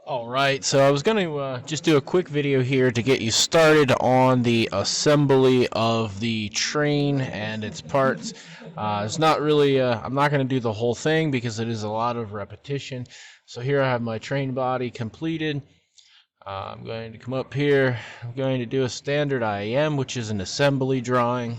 Alright, so I was going to just do a quick video here to get you started on the assembly of the train and its parts. It's not really, I'm not going to do the whole thing because it is a lot of repetition. So here I have my train body completed. I'm going to come up here, I'm going to do a standard IM, which is an assembly drawing.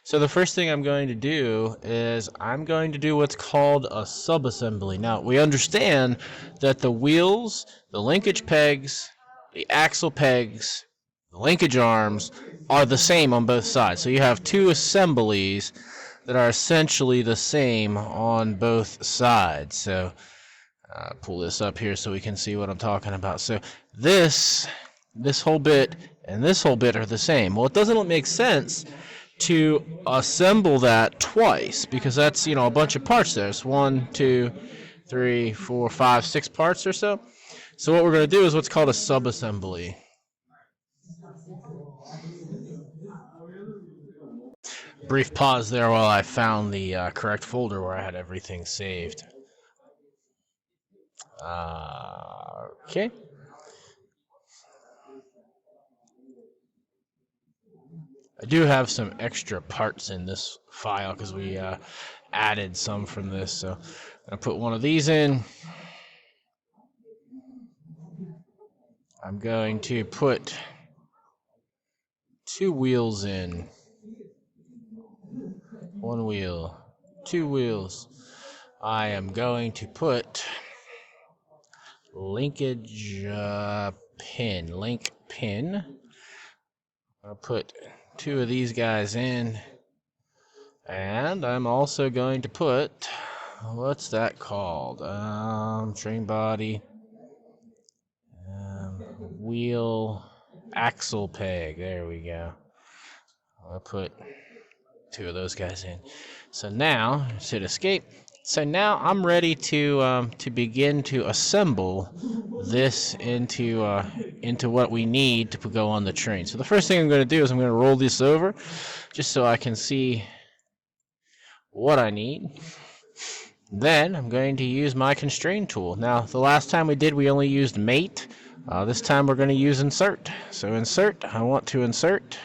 So the first thing I'm going to do is I'm going to do what's called a subassembly. Now, we understand that the wheels, the linkage pegs, the axle pegs, the linkage arms are the same on both sides. So you have two assemblies that are essentially the same on both sides. So pull this up here so we can see what I'm talking about. So this whole bit and this whole bit are the same. Well, it doesn't make sense to assemble that twice because that's, a bunch of parts there. It's 1, 2, 3, 4, 5, 6 parts or so. So what we're going to do is what's called a subassembly. Brief pause there while I found the correct folder where I had everything saved. Okay. I do have some extra parts in this file because we added some from this. So I'm going to put one of these in. I'm going to put 2 wheels in. 1 wheel, 2 wheels. I am going to put linkage link pin. I'll put 2 of these guys in. And I'm also going to put, what's that called? Train body, wheel, axle peg. There we go. I'll put 2 of those guys in. So now, hit escape. So now I'm ready to begin to assemble this into what we need to go on the train. So the first thing I'm going to do is I'm going to roll this over, just so I can see what I need. Then I'm going to use my constrain tool. Now, the last time we only used mate. This time we're going to use insert. So insert, I want to insert.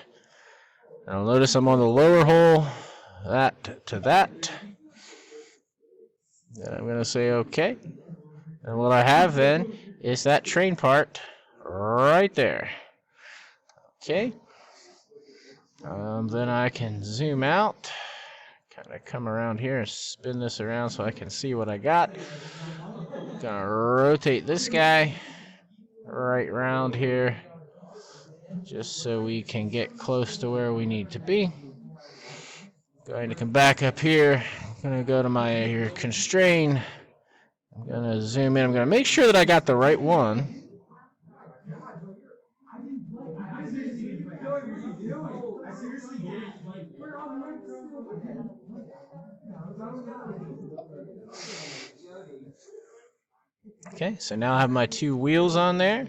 Now notice I'm on the lower hole, that to that. Then I'm going to say OK. And what I have then is that train part right there. OK. Then I can zoom out. Kind of come around here and spin this around so I can see what I got. Gonna rotate this guy right around here just so we can get close to where we need to be. Going to come back up here. I'm gonna go to my constrain. I'm gonna zoom in. I'm gonna make sure that I got the right one. Okay, so now I have my 2 wheels on there.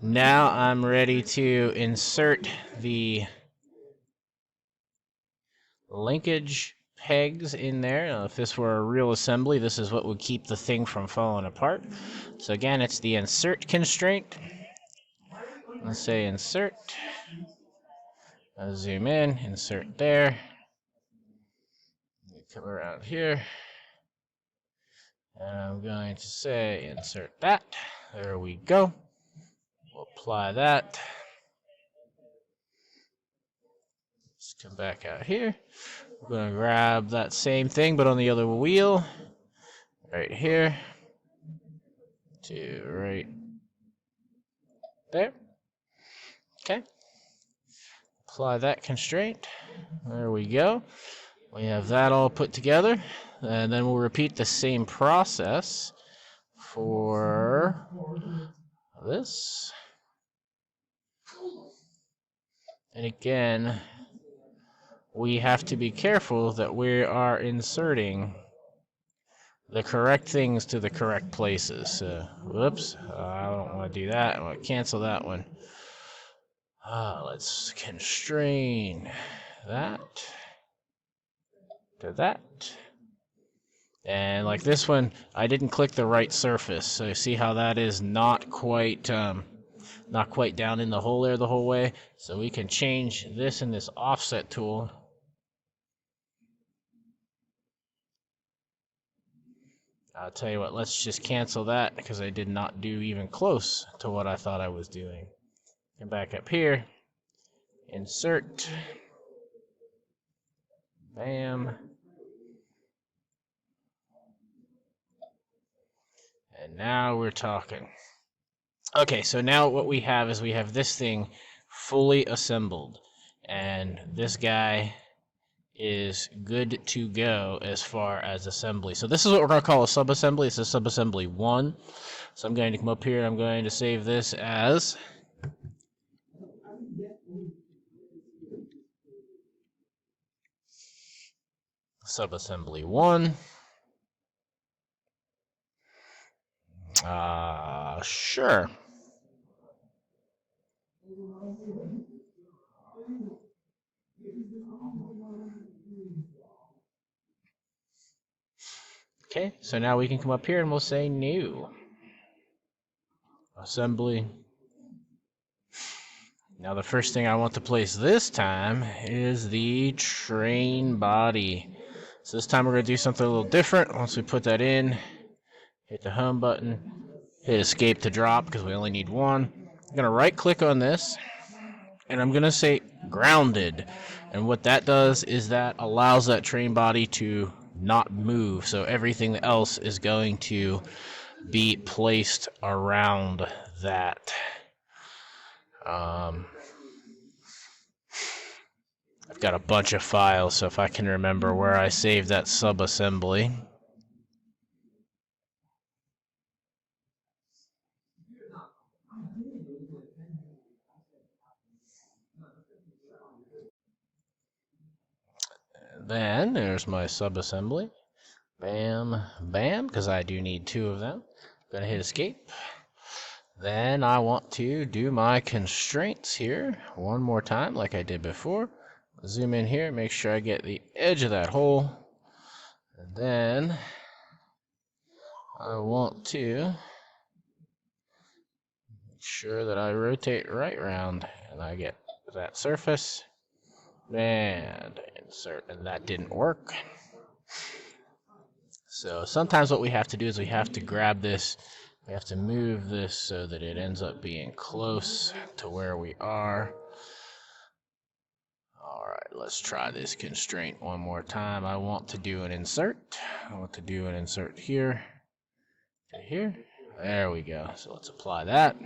Now I'm ready to insert the linkage pegs in there. Now, if this were a real assembly, this is what would keep the thing from falling apart. So again, it's the insert constraint. Let's say insert. I'll zoom in, insert there. Come around here. And I'm going to say insert that. There we go. We'll apply that. Let's come back out here. We're going to grab that same thing, but on the other wheel. Right here. To right there. Okay. Apply that constraint. There we go. We have that all put together. And then we'll repeat the same process for this. And again, we have to be careful that we are inserting the correct things to the correct places. Whoops, I don't want to do that. I want to cancel that one. Let's constrain that to that. And like this one, I didn't click the right surface, so you see how that is not quite down in the hole there the whole way. So we can change this in this offset tool. I'll tell you what, let's just cancel that because I did not do even close to what I thought I was doing. Come back up here, insert, bam. And now we're talking. Okay, so now what we have is we have this thing fully assembled. And this guy is good to go as far as assembly. So this is what we're going to call a subassembly. It's a subassembly 1. So I'm going to come up here and I'm going to save this as subassembly 1. Sure. Okay, so now we can come up here and we'll say new. Assembly. Now the first thing I want to place this time is the train body. So this time we're going to do something a little different. Once we put that in, hit the home button, hit escape to drop because we only need one. I'm going to right click on this and I'm going to say grounded. And what that does is that allows that train body to not move. So everything else is going to be placed around that. I've got a bunch of files, so if I can remember where I saved that subassembly. Then there's my subassembly. Bam, bam, because I do need 2 of them. I'm going to hit escape. Then I want to do my constraints here one more time like I did before. Zoom in here, make sure I get the edge of that hole. And then I want to make sure that I rotate right around and I get that surface. And insert, and that didn't work. So sometimes what we have to do is we have to grab this, we have to move this so that it ends up being close to where we are. Alright, let's try this constraint one more time. I want to do an insert. I want to do an insert here to here. There we go. So let's apply that.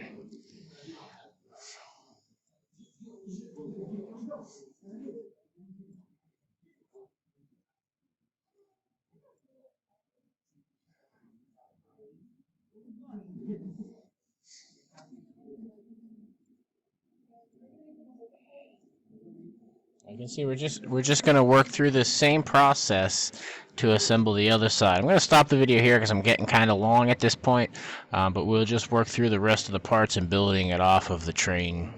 You can see we're just going to work through this same process to assemble the other side. I'm going to stop the video here because I'm getting kind of long at this point, but we'll just work through the rest of the parts and building it off of the train.